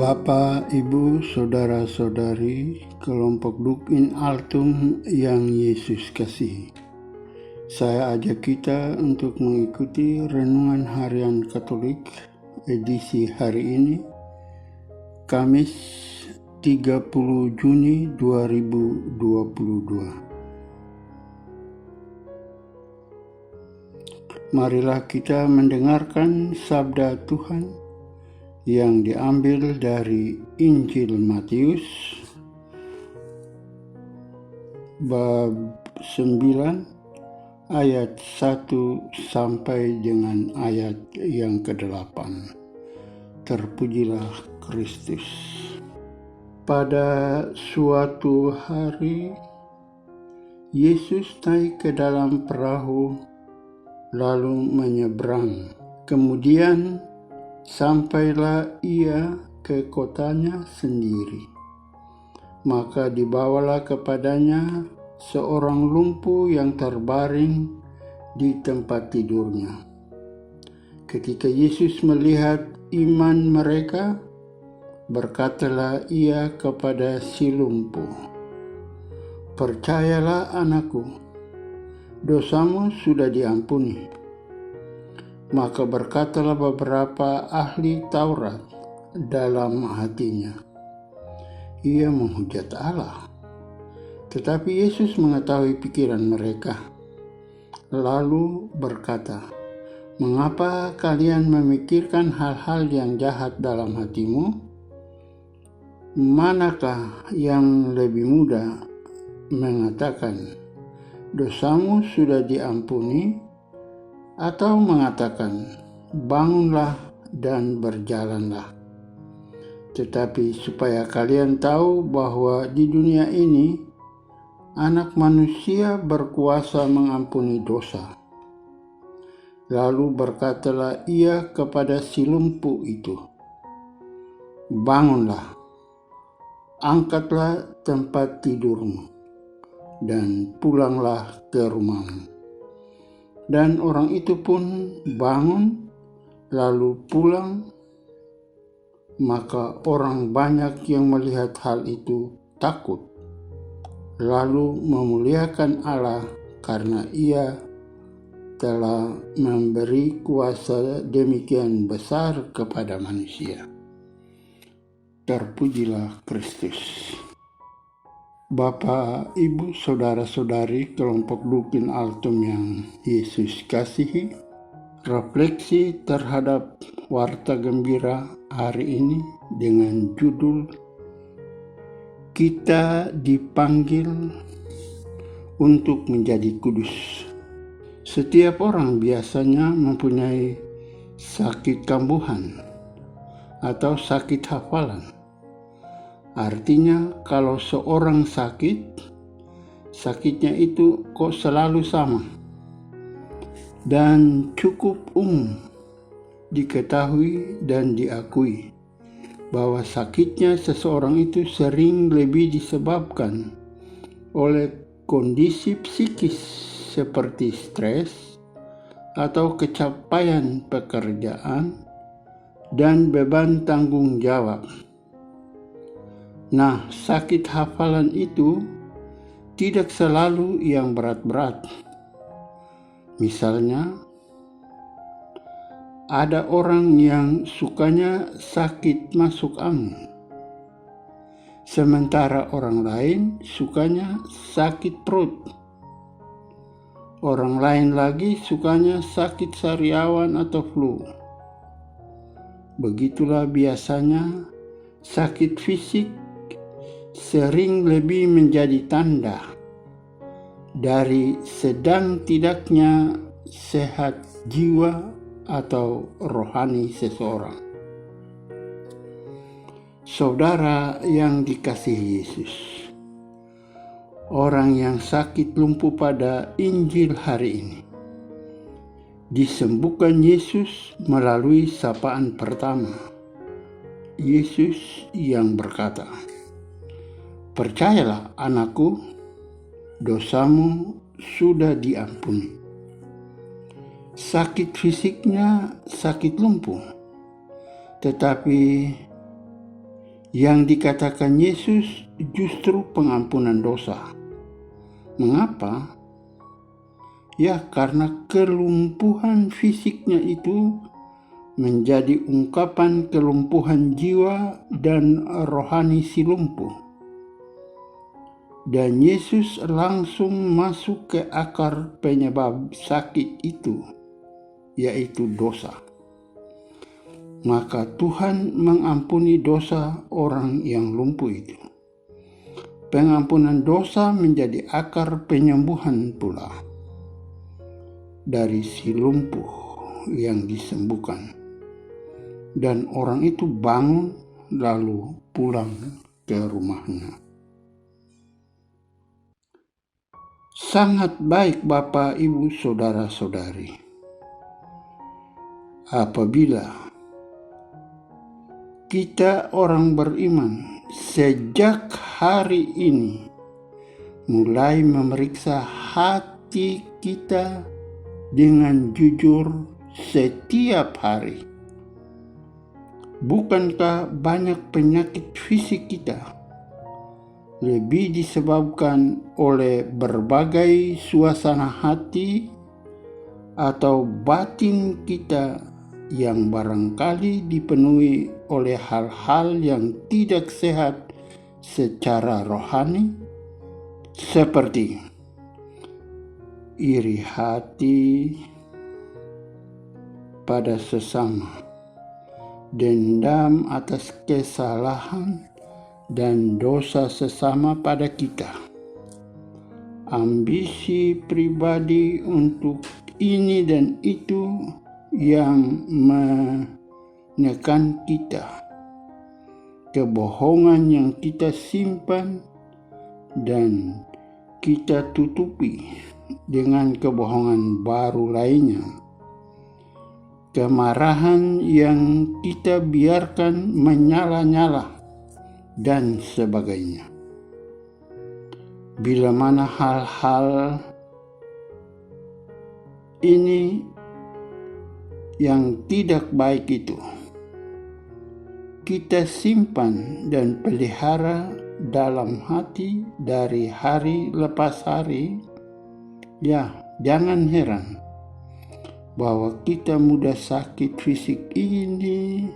Bapak, Ibu, Saudara-saudari, kelompok Dukin Altum yang Yesus kasihi. Saya ajak kita untuk mengikuti Renungan Harian Katolik edisi hari ini, Kamis 30 Juni 2022. Marilah kita mendengarkan sabda Tuhan yang diambil dari Injil Matius bab 9 ayat 1 sampai dengan ayat yang ke-8. Terpujilah Kristus. Pada suatu hari Yesus naik ke dalam perahu lalu menyeberang. Kemudian sampailah ia ke kotanya sendiri. Maka dibawalah kepadanya seorang lumpuh yang terbaring di tempat tidurnya. Ketika Yesus melihat iman mereka, berkatalah ia kepada si lumpuh, "Percayalah anakku, dosamu sudah diampuni." Maka berkatalah beberapa ahli Taurat dalam hatinya, "Ia menghujat Allah." Tetapi Yesus mengetahui pikiran mereka, lalu berkata, "Mengapa kalian memikirkan hal-hal yang jahat dalam hatimu? Manakah yang lebih mudah mengatakan, 'Dosamu sudah diampuni,' atau mengatakan, 'Bangunlah dan berjalanlah'? Tetapi supaya kalian tahu bahwa di dunia ini Anak Manusia berkuasa mengampuni dosa." Lalu berkatalah ia kepada si lumpuh itu, "Bangunlah, angkatlah tempat tidurmu, dan pulanglah ke rumahmu." Dan orang itu pun bangun lalu pulang. Maka orang banyak yang melihat hal itu takut, lalu memuliakan Allah karena ia telah memberi kuasa demikian besar kepada manusia. Terpujilah Kristus. Bapak, Ibu, Saudara-saudari, kelompok Dukin Altum yang Yesus kasihi, refleksi terhadap warta gembira hari ini dengan judul "Kita dipanggil untuk menjadi kudus". Setiap orang biasanya mempunyai sakit kambuhan atau sakit hafalan. Artinya kalau seorang sakit, sakitnya itu kok selalu sama dan cukup umum diketahui dan diakui bahwa sakitnya seseorang itu sering lebih disebabkan oleh kondisi psikis seperti stres atau kecapaian pekerjaan dan beban tanggung jawab. Nah, sakit hafalan itu tidak selalu yang berat-berat. Misalnya, ada orang yang sukanya sakit masuk angin, sementara orang lain sukanya sakit perut. Orang lain lagi sukanya sakit sariawan atau flu. Begitulah biasanya sakit fisik sering lebih menjadi tanda dari sedang tidaknya sehat jiwa atau rohani seseorang. Saudara yang dikasihi Yesus, orang yang sakit lumpuh pada Injil hari ini disembuhkan Yesus melalui sapaan pertama. Yesus yang berkata, "Percayalah anakku, dosamu sudah diampuni." Sakit fisiknya sakit lumpuh, tetapi Yang dikatakan Yesus justru pengampunan dosa. Mengapa? Ya, karena kelumpuhan fisiknya itu menjadi ungkapan kelumpuhan jiwa dan rohani si lumpuh. Dan Yesus langsung masuk ke akar penyebab sakit itu, yaitu dosa. Maka Tuhan mengampuni dosa orang yang lumpuh itu. Pengampunan dosa menjadi akar penyembuhan pula dari si lumpuh yang disembuhkan. Dan orang itu bangun lalu pulang ke rumahnya. Sangat baik Bapak, Ibu, Saudara-saudari, apabila kita orang beriman sejak hari ini mulai memeriksa hati kita dengan jujur setiap hari. Bukankah banyak penyakit fisik kita lebih disebabkan oleh berbagai suasana hati atau batin kita yang barangkali dipenuhi oleh hal-hal yang tidak sehat secara rohani, seperti iri hati pada sesama, dendam atas kesalahan dan dosa sesama pada kita, ambisi pribadi untuk ini dan itu yang menekan kita, kebohongan yang kita simpan dan kita tutupi dengan kebohongan baru lainnya, kemarahan yang kita biarkan menyala-nyala, dan sebagainya. Bila mana hal-hal ini yang tidak baik itu kita simpan dan pelihara dalam hati dari hari lepas hari, ya jangan heran bahwa kita mudah sakit fisik ini,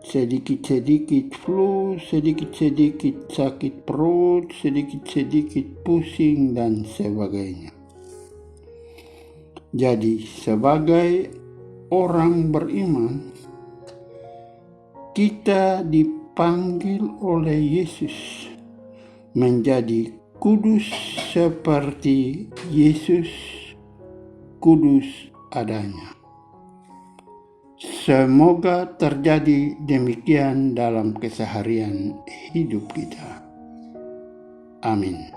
sedikit-sedikit flu, sedikit-sedikit sakit perut, sedikit-sedikit pusing, dan sebagainya. Jadi sebagai orang beriman, kita dipanggil oleh Yesus menjadi kudus seperti Yesus kudus adanya. Semoga terjadi demikian dalam keseharian hidup kita. Amin.